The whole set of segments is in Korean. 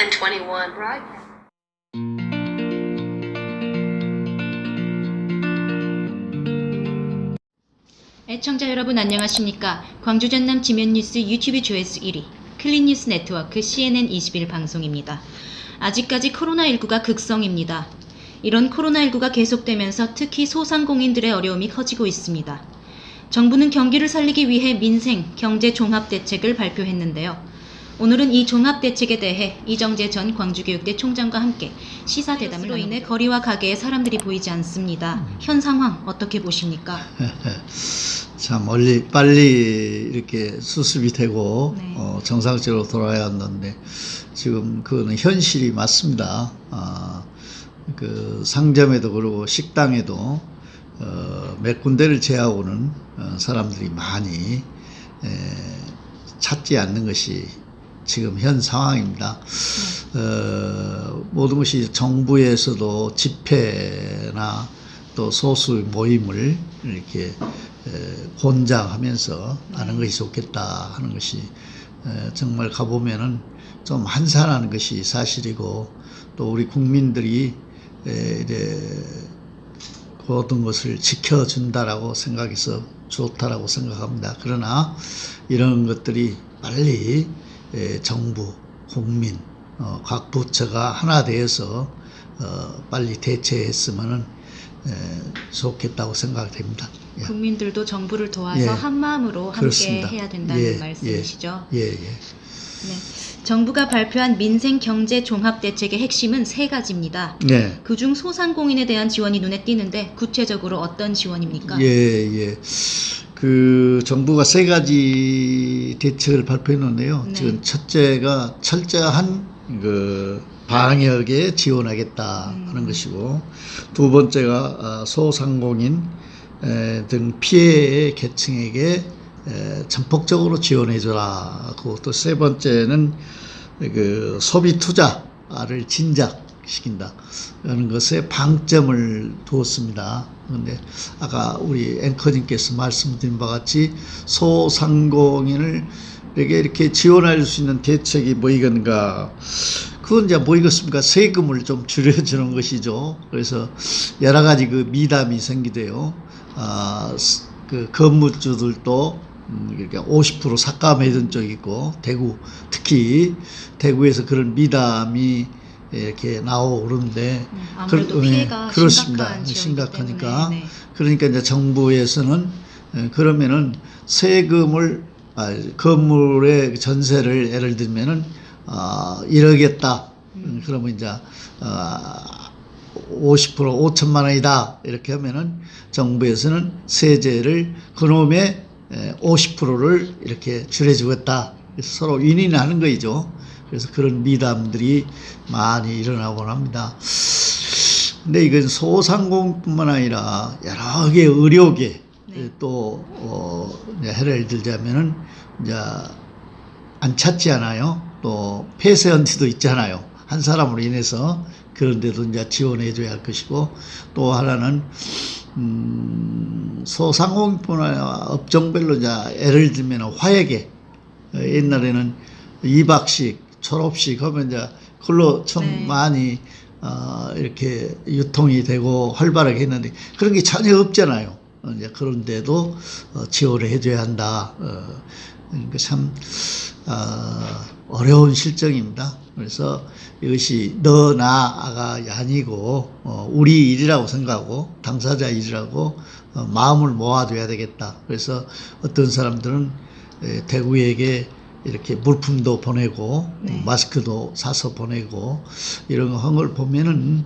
1021, right? 애청자 여러분 안녕하십니까? 광주 전남 지면뉴스 유튜브 조회수 1위 클린뉴스 네트워크 CNN21 방송입니다. 아직까지 코로나19가 극성입니다. 이런 코로나19가 계속되면서 특히 소상공인들의 어려움이 커지고 있습니다. 정부는 경기를 살리기 위해 민생, 경제 종합대책을 발표했는데요. 오늘은 이 종합대책에 대해 이정재 전 광주교육대 총장과 함께 시사대담으로 인해 거리와 가게에 사람들이 보이지 않습니다. 현 상황 어떻게 보십니까? 참 빨리 이렇게 수습이 되고 네. 정상적으로 돌아야 한다는데 지금 그거는 현실이 맞습니다. 그 상점에도 그러고 식당에도 몇 군데를 제하고는 사람들이 많이 찾지 않는 것이 지금 현 상황입니다. 모든 것이 정부에서도 집회나 또 소수 모임을 이렇게 권장하면서 하는 것이 좋겠다 하는 것이 정말 가보면은 좀 한산하는 것이 사실이고 또 우리 국민들이 이제 모든 것을 지켜준다라고 생각해서 좋다라고 생각합니다. 그러나 이런 것들이 빨리 정부, 국민, 각 부처가 하나 되어서 빨리 대처했으면 좋겠다고 생각됩니다. 예. 국민들도 정부를 도와서 예. 한마음으로 함께 그렇습니다. 해야 된다는 예. 말씀이시죠? 예. 네. 정부가 발표한 민생 경제 종합대책의 핵심은 3가지입니다. 네. 그중 소상공인에 대한 지원이 눈에 띄는데 구체적으로 어떤 지원입니까? 예. 그 정부가 3가지 대책을 발표했는데요. 네. 지금 첫째가 철저한 그 방역에 지원하겠다 하는 것이고, 두 번째가 소상공인 등 피해 계층에게 전폭적으로 지원해줘라. 또 세 번째는 그 소비 투자를 진작시킨다. 라는 것에 방점을 두었습니다. 그런데 아까 우리 앵커님께서 말씀드린 바와 같이 소상공인을 이렇게 지원할 수 있는 대책이 뭐이건가? 그건 이제 뭐이겠습니까? 세금을 좀 줄여주는 것이죠. 그래서 여러 가지 그 미담이 생기대요. 그 건물주들도 이렇게 50% 삭감해준 쪽이 있고, 특히 대구에서 그런 미담이 이렇게 나오는데, 아무래도 피해가 그렇습니다. 심각하니까. 그러니까 이제 정부에서는 그러면은 세금을 건물의 전세를 예를 들면은 1억이었다. 그러면 이제 50% 5천만 원이다. 이렇게 하면은 정부에서는 세제를 그놈의 50%를 이렇게 줄여주겠다. 서로 윈윈하는 거죠. 그래서 그런 미담들이 많이 일어나곤 합니다. 근데 이건 소상공인뿐만 아니라 여러 개 의료계 또 예를 들자면은 이제 안 찾지 않아요. 또 폐쇄연지도 있잖아요. 한 사람으로 인해서. 그런데도 이제 지원해줘야 할 것이고, 또 하나는 소상공인뿐 아니라 업종별로 이제 예를 들면 화약에 옛날에는 2박씩 졸업식 하면 이제 그걸로 참 많이 이렇게 유통이 되고 활발하게 했는데 그런 게 전혀 없잖아요. 이제 그런데도 지원을 해줘야 한다. 그러니까 참 어려운 실정입니다. 그래서 이것이 너 나가 아니고 우리 일이라고 생각하고 당사자 일이라고 마음을 모아둬야 되겠다. 그래서 어떤 사람들은 대구에게 이렇게 물품도 보내고 마스크도 사서 보내고 이런 거 한 걸 보면은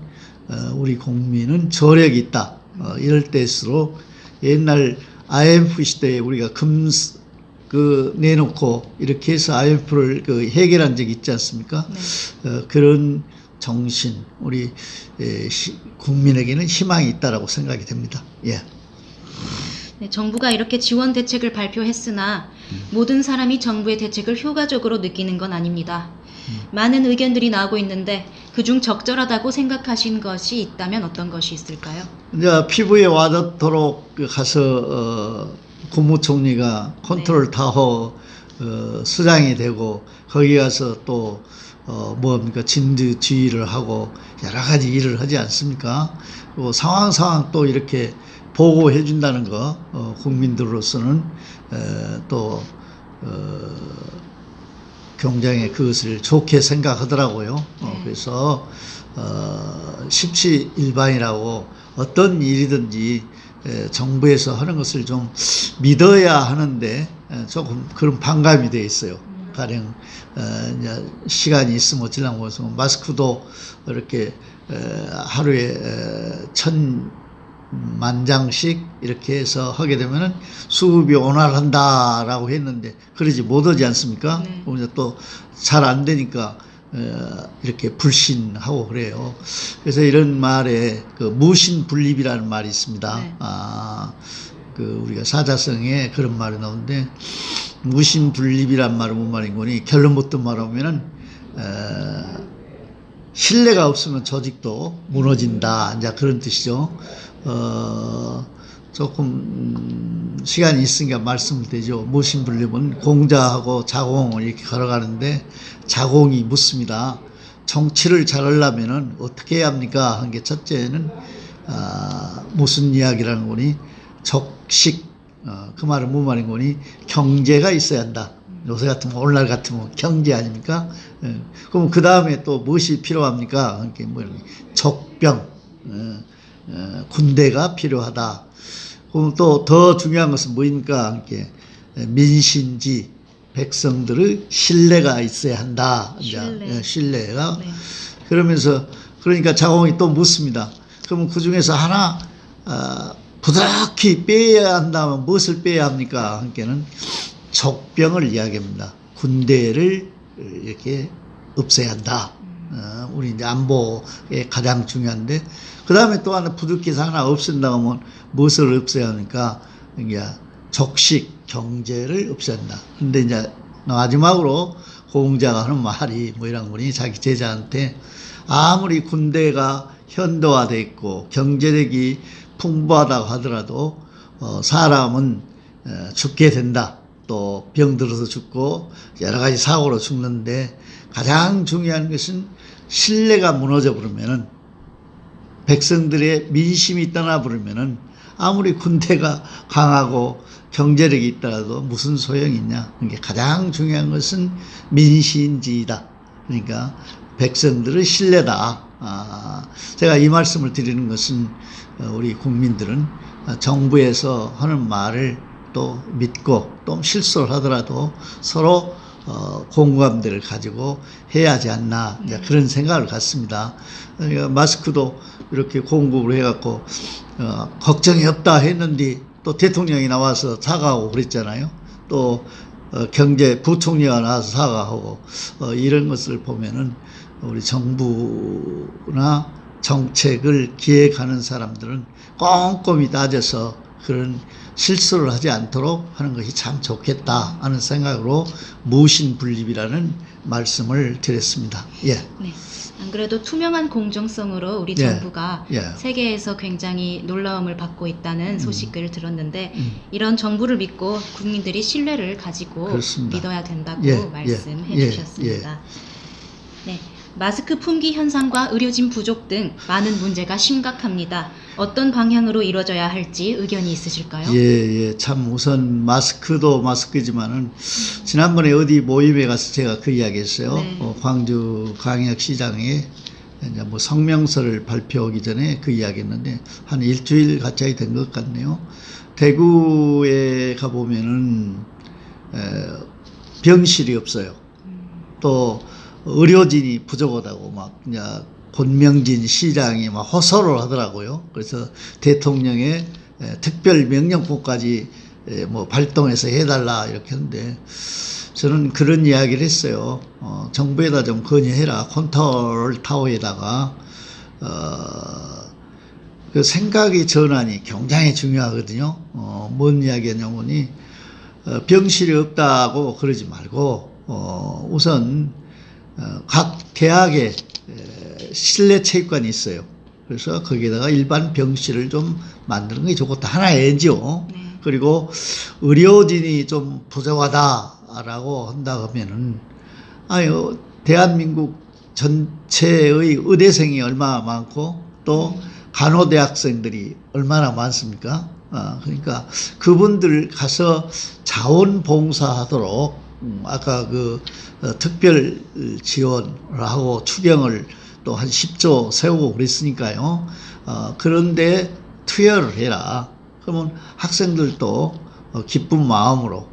우리 국민은 저력이 있다. 이럴 때일수록 옛날 IMF 시대에 우리가 내놓고 이렇게 해서 IMF를 해결한 적이 있지 않습니까? 그런 정신, 우리 국민에게는 희망이 있다라고 생각이 됩니다. 예. 네, 정부가 이렇게 지원 대책을 발표했으나 모든 사람이 정부의 대책을 효과적으로 느끼는 건 아닙니다. 많은 의견들이 나오고 있는데 그중 적절하다고 생각하신 것이 있다면 어떤 것이 있을까요? 이제 피부에 와닿도록 가서 국무총리가 컨트롤 타워 수장이 되고 거기 가서 또 뭡니까, 진두지휘를 하고 여러 가지 일을 하지 않습니까? 그리고 상황 또 이렇게 보고해 준다는 거, 국민들로서는 또 굉장히 그것을 좋게 생각하더라고요. 그래서 십시일반이라고 어떤 일이든지 정부에서 하는 것을 좀 믿어야 하는데 조금 그런 반감이 되어 있어요. 가령 이제 시간이 있으면 어찌려고 해서 마스크도 이렇게 하루에 1,000만 장씩 이렇게 해서 하게 되면은 수급이 원활한다라고 했는데 그러지 못하지 않습니까? 네. 그럼 이제 또 잘 안 되니까 이렇게 불신하고 그래요. 그래서 이런 말에 그 무신분립이라는 말이 있습니다. 네. 그 우리가 사자성에 그런 말이 나오는데, 무신분립이란 말은 뭔 말인 거니, 결론부터 말하면은 신뢰가 없으면 조직도 무너진다, 이제 그런 뜻이죠. 조금 시간이 있으니까 말씀을 드리죠. 무신분립은 공자하고 자공을 이렇게 걸어가는데, 자공이 묻습니다. 정치를 잘하려면은 어떻게 해야 합니까? 한 게 첫째는 무슨 이야기라는 거니, 적식, 그 말은 뭔 말인 거니, 경제가 있어야 한다. 요새 같으면, 오늘날 같으면 경제 아닙니까? 그럼 그 다음에 또 무엇이 필요합니까? 그게 뭐 적병, 군대가 필요하다. 그럼 또 더 중요한 것은 뭐입니까? 이렇게 민신지, 백성들의 신뢰가 있어야 한다. 신뢰. 신뢰가. 네. 그러면서, 그러니까 자공이 또 묻습니다. 그러면 그 중에서 하나, 부드럽게 빼야 한다면 무엇을 빼야 합니까? 한께는 적병을 이야기합니다. 군대를 이렇게 없애야 한다. 우리 이제 안보에 가장 중요한데, 그 다음에 또 하나 부득이 하나 없앤다고 하면 무엇을 없애야 합니까? 이게 적식, 경제를 없애야 한다. 근데 이제 마지막으로 공자가 하는 말이 뭐이란 거니, 자기 제자한테 아무리 군대가 현대화되어 있고 경제력이 풍부하다고 하더라도 사람은 죽게 된다. 또 병들어서 죽고 여러 가지 사고로 죽는데, 가장 중요한 것은 신뢰가 무너져 버리면은, 백성들의 민심이 떠나 버리면은 아무리 군대가 강하고 경제력이 있더라도 무슨 소용이 있냐. 그러니까 가장 중요한 것은 민신지이다. 그러니까 백성들의 신뢰다. 제가 이 말씀을 드리는 것은 우리 국민들은 정부에서 하는 말을 또 믿고 또 실수를 하더라도 서로 공감대를 가지고 해야 하지 않나, 그런 생각을 갖습니다. 그러니까 마스크도 이렇게 공급을 해갖고 걱정이 없다 했는데 또 대통령이 나와서 사과하고 그랬잖아요. 또 경제 부총리가 나와서 사과하고, 이런 것을 보면은 우리 정부나 정책을 기획하는 사람들은 꼼꼼히 따져서 그런 실수를 하지 않도록 하는 것이 참 좋겠다 하는 생각으로 무신분립이라는 말씀을 드렸습니다. 예. 네. 안 그래도 투명한 공정성으로 우리 예. 정부가 예. 세계에서 굉장히 놀라움을 받고 있다는 소식을 들었는데, 이런 정부를 믿고 국민들이 신뢰를 가지고 그렇습니다. 믿어야 된다고 예. 말씀해 예. 주셨습니다. 네. 마스크 품귀 현상과 의료진 부족 등 많은 문제가 심각합니다. 어떤 방향으로 이루어져야 할지 의견이 있으실까요? 예. 참 우선 마스크도 마스크지만은 지난번에 어디 모임에 가서 제가 그 이야기 했어요. 네. 광주 광역시장에 이제 뭐 성명서를 발표하기 전에 그 이야기 했는데 한 일주일 가까이 된 것 같네요. 대구에 가보면은 병실이 없어요. 또 의료진이 부족하다고 막 이제 권명진 시장이 막 호소를 하더라고요. 그래서 대통령의 특별 명령권까지 뭐 발동해서 해달라 이렇게 하는데, 저는 그런 이야기를 했어요. 정부에다 좀 건의해라. 컨트롤 타워에다가 그 생각의 전환이 굉장히 중요하거든요. 뭔 이야기냐면이 병실이 없다고 그러지 말고 우선 각 대학에 실내 체육관이 있어요. 그래서 거기에다가 일반 병실을 좀 만드는 게 좋겠다. 하나이죠. 네. 그리고 의료진이 좀 부족하다라고 한다 하면은, 대한민국 전체의 의대생이 얼마나 많고 또 간호대학생들이 얼마나 많습니까? 그러니까 그분들 가서 자원봉사하도록 아까 그 특별 지원을 하고 추경을 또 한 10조 세우고 그랬으니까요. 그런데 투여를 해라. 그러면 학생들도 기쁜 마음으로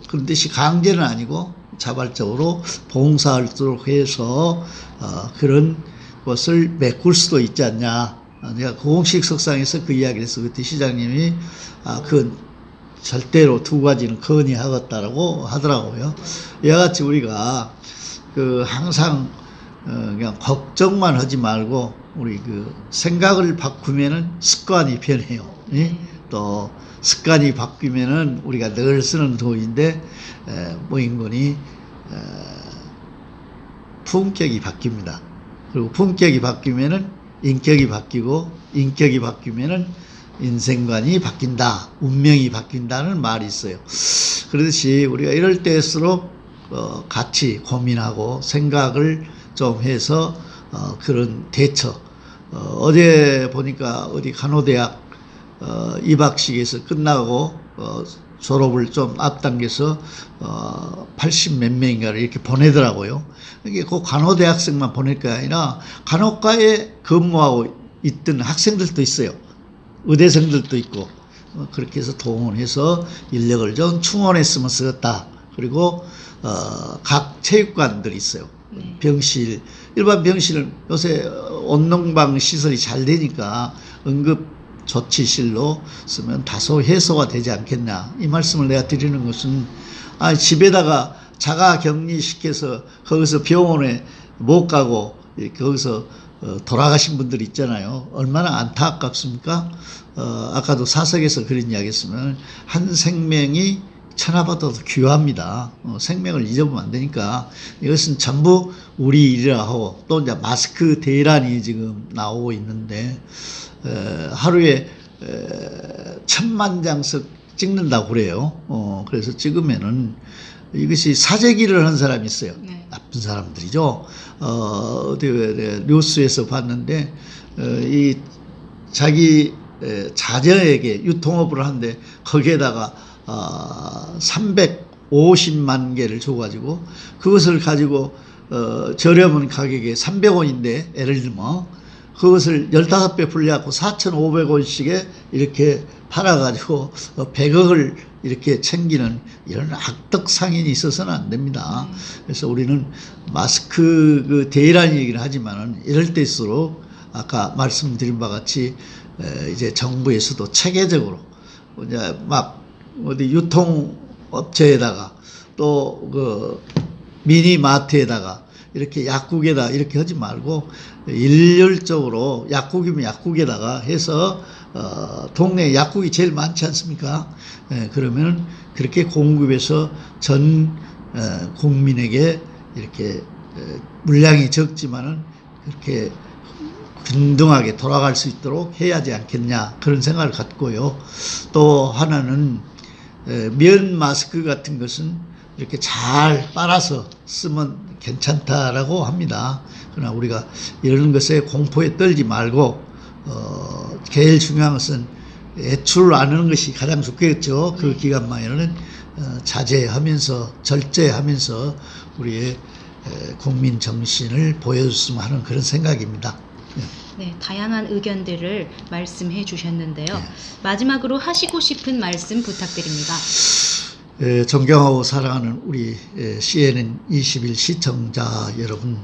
그런 듯이 강제는 아니고 자발적으로 봉사하도록 해서 그런 것을 메꿀 수도 있지 않냐. 내가 공식 석상에서 그 이야기를 해서 그때 시장님이 그건 절대로 두 가지는 건의하겠다라고 하더라고요. 이와 같이 우리가 그 항상 그냥 걱정만 하지 말고 우리 그 생각을 바꾸면은 습관이 변해요. 예? 또 습관이 바뀌면은 우리가 늘 쓰는 도인데 뭐 인권이 품격이 바뀝니다. 그리고 품격이 바뀌면은 인격이 바뀌고 인격이 바뀌면은 인생관이 바뀐다, 운명이 바뀐다는 말이 있어요. 그렇듯이 우리가 이럴 때일수록 같이 고민하고 생각을 좀 해서 그런 대처. 어제 보니까 어디 간호대학 입학식에서 끝나고 졸업을 좀 앞당겨서 80 몇 명인가를 이렇게 보내더라고요. 이게 그 간호대학생만 보낼 게 아니라 간호과에 근무하고 있던 학생들도 있어요. 의대생들도 있고 그렇게 해서 동원해서 인력을 좀 충원했으면 쓰겠다. 그리고 각 체육관들이 있어요. 병실, 일반 병실은 요새 온농방 시설이 잘 되니까 응급 조치실로 쓰면 다소 해소가 되지 않겠냐. 이 말씀을 내가 드리는 것은 집에다가 자가 격리시켜서 거기서 병원에 못 가고 거기서 돌아가신 분들 있잖아요. 얼마나 안타깝습니까? 아까도 사석에서 그런 이야기 했으면 한 생명이 천하보다도 귀합니다. 생명을 잊어보면 안 되니까 이것은 전부 우리 일이라 하고 또 이제 마스크 대란이 지금 나오고 있는데 하루에 10,000장씩 찍는다고 그래요. 그래서 찍으면은 이것이 사재기를 한 사람이 있어요. 네. 나쁜 사람들이죠. 어디 뉴스에서 봤는데 이 자기 자녀에게 유통업을 하는데 거기에다가 350만 개를 줘가지고 그것을 가지고 저렴한 가격에 300원인데 예를 들면 그것을 15배 불려갖고 4,500원씩에 이렇게 팔아가지고 100억을 이렇게 챙기는 이런 악덕 상인이 있어서는 안 됩니다. 그래서 우리는 마스크 그 대란 얘기를 하지만은 이럴 때일수록 아까 말씀드린 바와 같이 이제 정부에서도 체계적으로 이제 막 어디 유통업체에다가 또 그 미니마트에다가 이렇게 약국에다 이렇게 하지 말고 일률적으로 약국이면 약국에다가 해서 동네 약국이 제일 많지 않습니까? 그러면 그렇게 공급해서 전 국민에게 이렇게 물량이 적지만은 그렇게 균등하게 돌아갈 수 있도록 해야지 않겠냐 그런 생각을 갖고요. 또 하나는 면 마스크 같은 것은 이렇게 잘 빨아서 쓰면 괜찮다라고 합니다. 그러나 우리가 이런 것에 공포에 떨지 말고 제일 중요한 것은 애출 안 하는 것이 가장 좋겠죠. 그 기간만에는 자제하면서 절제하면서 우리의 국민 정신을 보여줬으면 하는 그런 생각입니다. 네, 다양한 의견들을 말씀해 주셨는데요. 네. 마지막으로 하시고 싶은 말씀 부탁드립니다. 존경하고 사랑하는 우리 CNN 21 시청자 여러분,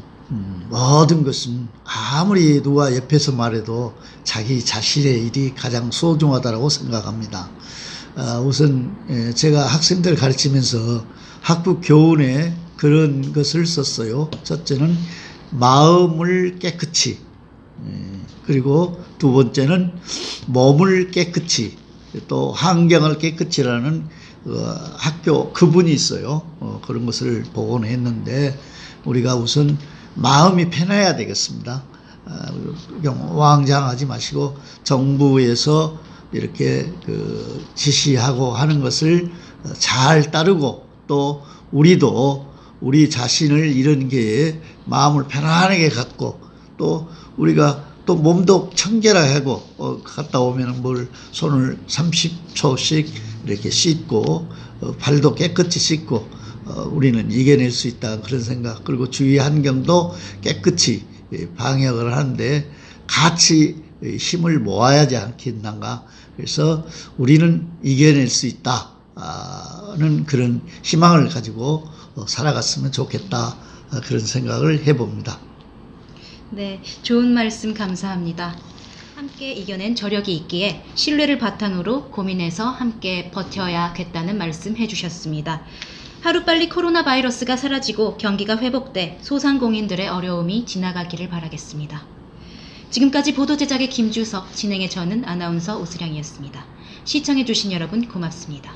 모든 것은 아무리 누가 옆에서 말해도 자기 자신의 일이 가장 소중하다고 생각합니다. 우선 제가 학생들 가르치면서 학부 교훈에 그런 것을 썼어요. 첫째는 마음을 깨끗이, 그리고 두 번째는 몸을 깨끗이, 또 환경을 깨끗이라는 학교 그분이 있어요. 그런 것을 복원했는데 우리가 우선 마음이 편해야 되겠습니다. 왕장하지 마시고 정부에서 이렇게 지시하고 하는 것을 잘 따르고 또 우리도 우리 자신을 이런 게 마음을 편안하게 갖고 또 우리가 또 몸도 청결하고 갔다 오면 뭘 손을 30초씩 이렇게 씻고 발도 깨끗이 씻고 우리는 이겨낼 수 있다 그런 생각 그리고 주위 환경도 깨끗이 방역을 하는데 같이 힘을 모아야지 않겠는가. 그래서 우리는 이겨낼 수 있다는 그런 희망을 가지고 살아갔으면 좋겠다 그런 생각을 해봅니다. 네, 좋은 말씀 감사합니다. 함께 이겨낸 저력이 있기에 신뢰를 바탕으로 고민해서 함께 버텨야겠다는 말씀 해주셨습니다. 하루빨리 코로나 바이러스가 사라지고 경기가 회복돼 소상공인들의 어려움이 지나가기를 바라겠습니다. 지금까지 보도 제작의 김주석, 진행의 저는 아나운서 오수량이었습니다. 시청해주신 여러분 고맙습니다.